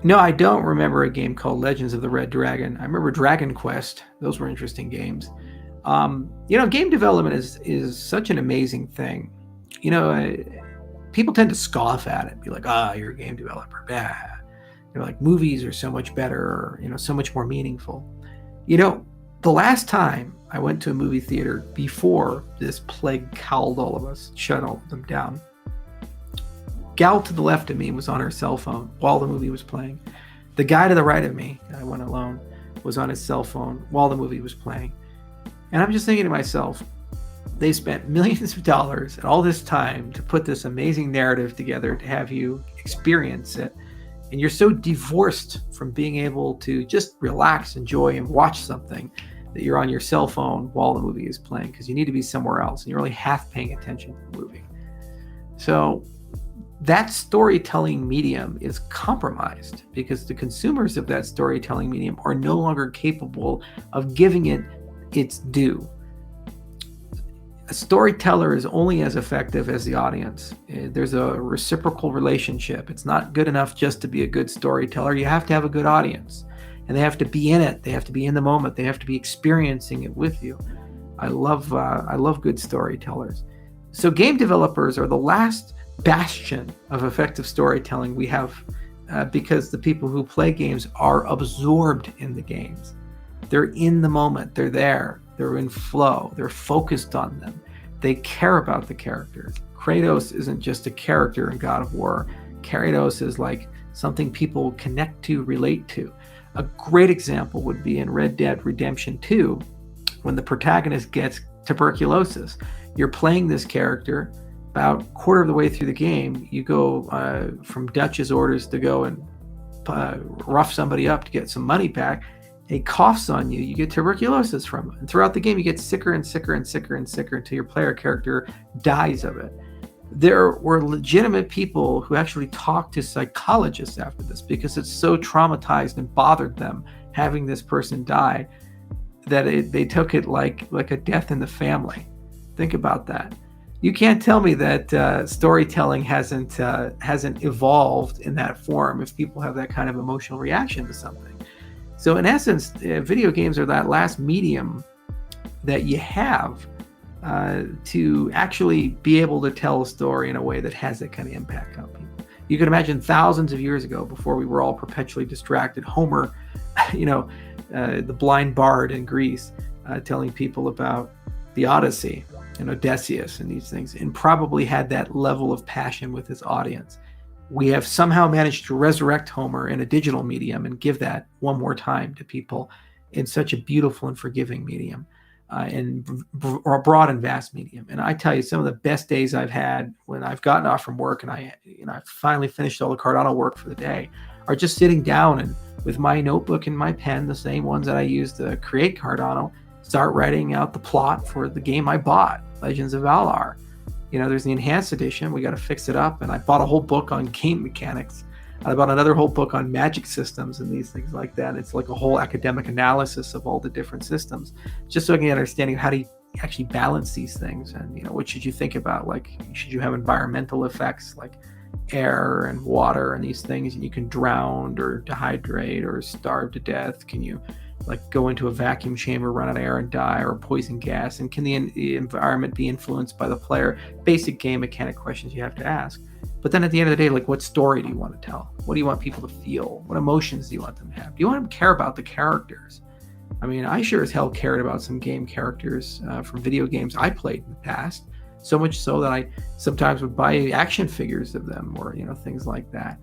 No, I don't remember a game called Legends of the Red Dragon. I remember Dragon Quest. Those were interesting games. Game development is such an amazing thing. You know, people tend to scoff at it, be like, "Ah, you're a game developer." Bah. Like movies are so much better, or so much more meaningful. You know, the last time I went to a movie theater before this plague cowled all of us, shut all of them down, gal to the left of me was on her cell phone while the movie was playing. The guy to the right of me, I went alone, was on his cell phone while the movie was playing. And I'm just thinking to myself, they spent millions of dollars and all this time to put this amazing narrative together to have you experience it. And you're so divorced from being able to just relax, enjoy, and watch something that you're on your cell phone while the movie is playing because you need to be somewhere else and you're only half paying attention to the movie. So that storytelling medium is compromised because the consumers of that storytelling medium are no longer capable of giving it its due. A storyteller is only as effective as the audience. There's a reciprocal relationship. It's not good enough just to be a good storyteller. You have to have a good audience, and they have to be in it. They have to be in the moment. They have to be experiencing it with you. I love good storytellers. So game developers are the last bastion of effective storytelling we have, because the people who play games are absorbed in the games. They're in the moment. They're there. They're in flow. They're focused on them. They care about the characters. Kratos isn't just a character in God of War. Kratos is like something people connect to, relate to. A great example would be in Red Dead Redemption 2, when the protagonist gets tuberculosis. You're playing this character. About a quarter of the way through the game, you go from Dutch's orders to go and rough somebody up to get some money back. He coughs on you, you get tuberculosis from it. And throughout the game, you get sicker and sicker and sicker and sicker until your player character dies of it. There were legitimate people who actually talked to psychologists after this because it's so traumatized and bothered them having this person die that they took it like a death in the family. Think about that. You can't tell me that storytelling hasn't evolved in that form if people have that kind of emotional reaction to something. So in essence, video games are that last medium that you have to actually be able to tell a story in a way that has that kind of impact on people. You can imagine thousands of years ago, before we were all perpetually distracted, Homer, the blind bard in Greece, telling people about the Odyssey and Odysseus and these things, and probably had that level of passion with his audience. We have somehow managed to resurrect Homer in a digital medium and give that one more time to people in such a beautiful and forgiving medium, and a broad and vast medium. And I tell you, some of the best days I've had when I've gotten off from work and I finally finished all the Cardano work for the day are just sitting down and with my notebook and my pen, the same ones that I use to create Cardano, start writing out the plot for the game I bought, Legends of Valar. There's the enhanced edition. We got to fix it up. And I bought a whole book on game mechanics. I bought another whole book on magic systems and these things like that. It's like a whole academic analysis of all the different systems, just so I can get an understanding of how do you actually balance these things. And, what should you think about? Like, should you have environmental effects like air and water and these things, and you can drown or dehydrate or starve to death? Can you go into a vacuum chamber, run out of air and die, or poison gas? And can the environment be influenced by the player? Basic game mechanic questions you have to ask. But then at the end of the day, what story do you want to tell? What do you want people to feel? What emotions do you want them to have? Do you want them to care about the characters? I mean, I sure as hell cared about some game characters from video games I played in the past. So much so that I sometimes would buy action figures of them, or things like that.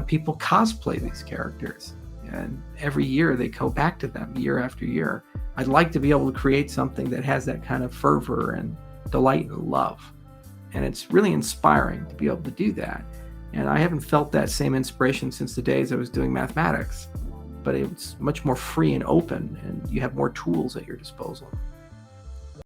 People cosplay these characters, and every year they go back to them year after year. I'd like to be able to create something that has that kind of fervor and delight and love. And it's really inspiring to be able to do that. And I haven't felt that same inspiration since the days I was doing mathematics, but it's much more free and open, and you have more tools at your disposal.